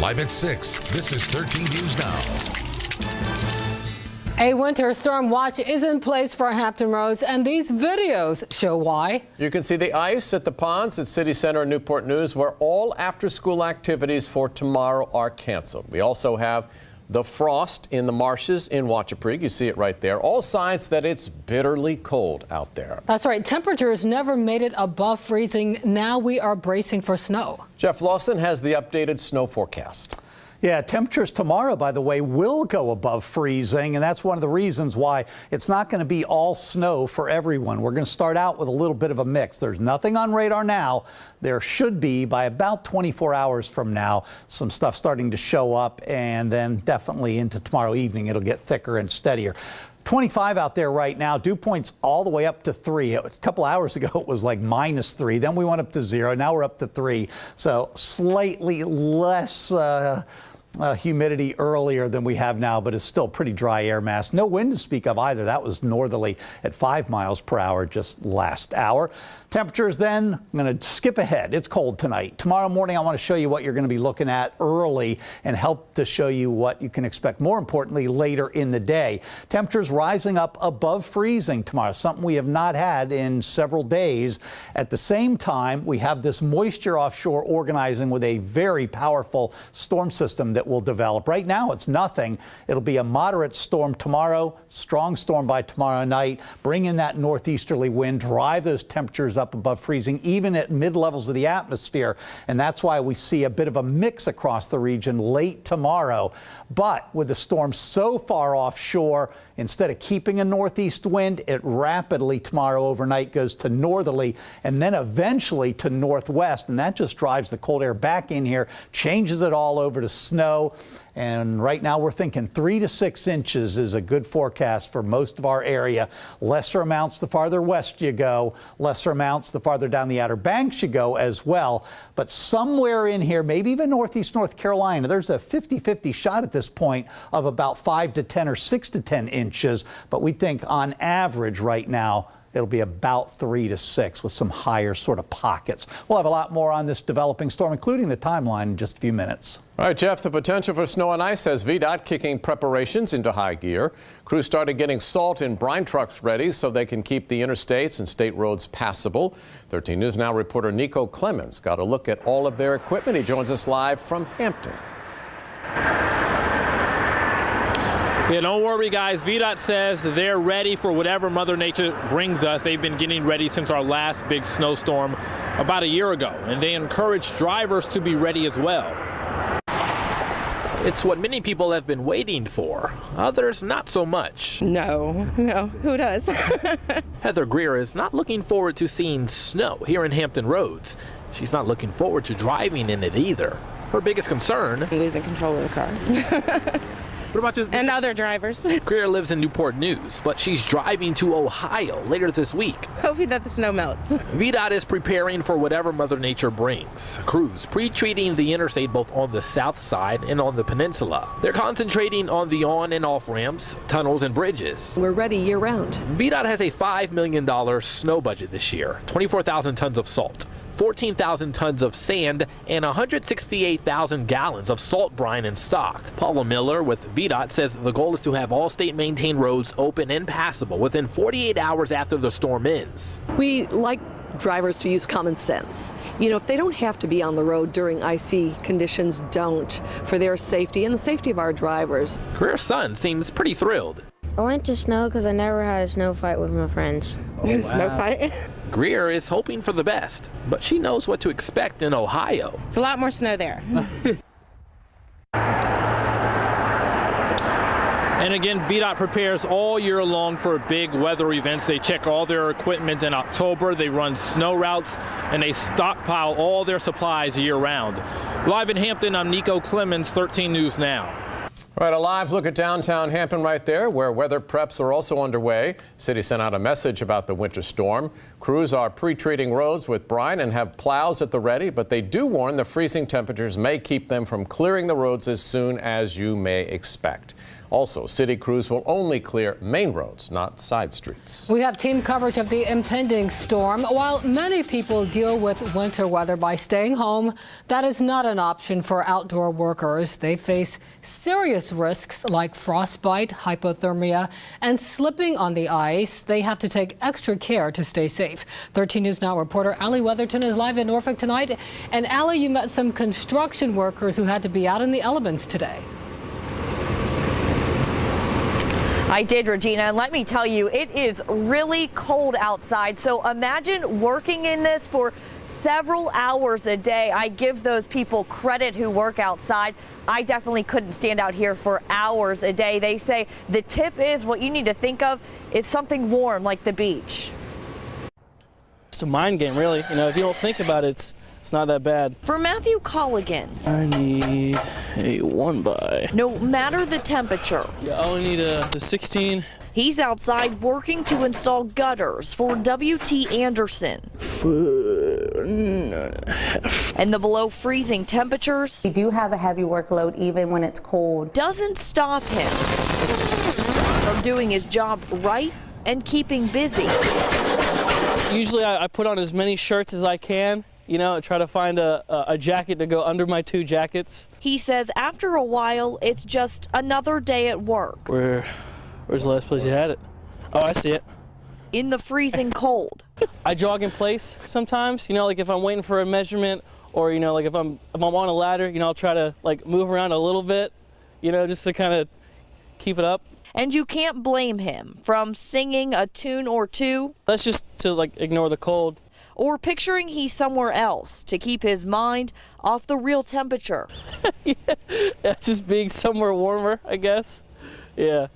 Live at 6, this is 13 News Now. A winter storm watch is in place for Hampton roads, and these videos show why. You can see the ice at the ponds at City Center and Newport News, where all after-school activities for tomorrow are canceled. We also have the frost in the marshes in Wachapreague. You see it right there. All signs that it's bitterly cold out there. That's right. Temperatures never made it above freezing. Now we are bracing for snow. Jeff Lawson has the updated snow forecast. Yeah, temperatures tomorrow, by the way, will go above freezing, and that's one of the reasons why it's not going to be all snow for everyone. We're going to start out with a little bit of a mix. There's nothing on radar now. There should be, by about 24 hours from now, some stuff starting to show up, and then definitely into tomorrow evening, it'll get thicker and steadier. 25 out there right now. Dew points all the way up to 3. A couple hours ago, it was like -3. Then we went up to 0. Now we're up to 3. So slightly less humidity earlier than we have now, but it's still pretty dry air mass. No wind to speak of either. That was northerly at 5 miles per hour just last hour. Temperatures then, I'm going to skip ahead. It's cold tonight. Tomorrow morning, I want to show you what you're going to be looking at early and help to show you what you can expect, more importantly, later in the day. Temperatures rising up above freezing tomorrow, something we have not had in several days. At the same time, we have this moisture offshore organizing with a very powerful storm system that will develop. Right now, it's nothing. It'll be a moderate storm tomorrow, strong storm by tomorrow night. Bring in that northeasterly wind, drive those temperatures up above freezing, even at mid-levels of the atmosphere. And that's why we see a bit of a mix across the region late tomorrow. But with the storm so far offshore, instead of keeping a northeast wind, it rapidly tomorrow overnight goes to northerly and then eventually to northwest. And that just drives the cold air back in here, changes it all over to snow. And right now we're thinking 3 to 6 inches is a good forecast for most of our area. Lesser amounts the farther west you go, lesser amounts the farther down the Outer Banks you go as well. But somewhere in here, maybe even northeast North Carolina, there's a 50-50 shot at this point of about 5 to 10 or 6 to 10 inches. But we think on average right now, it'll be about 3 to 6 with some higher sort of pockets. We'll have a lot more on this developing storm, including the timeline in just a few minutes. All right, Jeff, the potential for snow and ice has VDOT kicking preparations into high gear. Crews started getting salt and brine trucks ready so they can keep the interstates and state roads passable. 13 News Now reporter Nico Clemens got a look at all of their equipment. He joins us live from Hampton. Yeah, don't worry, guys. VDOT says they're ready for whatever Mother Nature brings us. They've been getting ready since our last big snowstorm about a year ago, and they encourage drivers to be ready as well. It's what many people have been waiting for. Others, not so much. No, who does? Heather Greer is not looking forward to seeing snow here in Hampton roads. She's not looking forward to driving in it either. Her biggest concern: losing control of the car. What about you? And other drivers. Greer lives in Newport News, but she's driving to Ohio later this week. Hoping that the snow melts. VDOT is preparing for whatever Mother Nature brings. Crews pre-treating the interstate both on the south side and on the peninsula. They're concentrating on the on and off ramps, tunnels, and bridges. We're ready year-round. VDOT has a $5 million snow budget this year, 24,000 tons of salt, 14,000 tons of sand, and 168,000 gallons of salt brine in stock. Paula Miller with VDOT says the goal is to have all state-maintained roads open and passable within 48 hours after the storm ends. We like drivers to use common sense. You know, if they don't have to be on the road during icy conditions, don't, for their safety and the safety of our drivers. Greer's son seems pretty thrilled. I went to snow because I never had a snow fight with my friends. Oh, wow. Snow fight? Greer is hoping for the best, but she knows what to expect in Ohio. It's a lot more snow there. And again, VDOT prepares all year long for big weather events. They check all their equipment in October, they run snow routes, and they stockpile all their supplies year-round. Live in Hampton, I'm Nico Clemens, 13 News Now. All right, a live look at downtown Hampton right there, where weather preps are also underway. City sent out a message about the winter storm. Crews are pre-treating roads with brine and have plows at the ready, but they do warn the freezing temperatures may keep them from clearing the roads as soon as you may expect. Also, city crews will only clear main roads, not side streets. We have team coverage of the impending storm. While many people deal with winter weather by staying home, that is not an option for outdoor workers. They face serious risks like frostbite, hypothermia, and slipping on the ice. They have to take extra care to stay safe. 13 News Now reporter Allie Weatherton is live in Norfolk tonight. And Allie, you met some construction workers who had to be out in the elements today. I did, Regina, and let me tell you, it is really cold outside. So imagine working in this for several hours a day. I give those people credit who work outside. I definitely couldn't stand out here for hours a day. They say the tip is what you need to think of is something warm like the beach. It's a mind game, really. You know, if you don't think about it, it's not that bad. For Matthew Colligan, I need a 1x. no matter the temperature, Yeah, I only need the 16. he's outside working to install gutters for W.T. Anderson. And the below freezing temperatures We do have a heavy workload even when it's cold. doesn't stop him from doing his job right and keeping busy. Usually I put on as many shirts as I can, you know, try to find a jacket to go under my 2 jackets. He says after a while, it's just another day at work. Where's the last place you had it? Oh, I see it. In the freezing cold. I jog in place sometimes, you know, like if I'm waiting for a measurement or, you know, like if I'm on a ladder, you know, I'll try to like move around a little bit, you know, just to kind of keep it up. And you can't blame him from singing a tune or two. That's just to like ignore the cold. Or picturing he's somewhere else to keep his mind off the real temperature. Yeah, just being somewhere warmer, I guess. Yeah.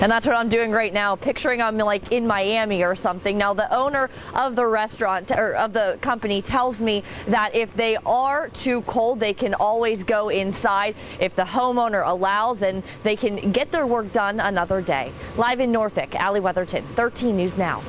And that's what I'm doing right now, picturing I'm like in Miami or something. Now, the owner of the restaurant or of the company tells me that if they are too cold, they can always go inside if the homeowner allows, and they can get their work done another day. Live in Norfolk, Allie Weatherton, 13 News Now.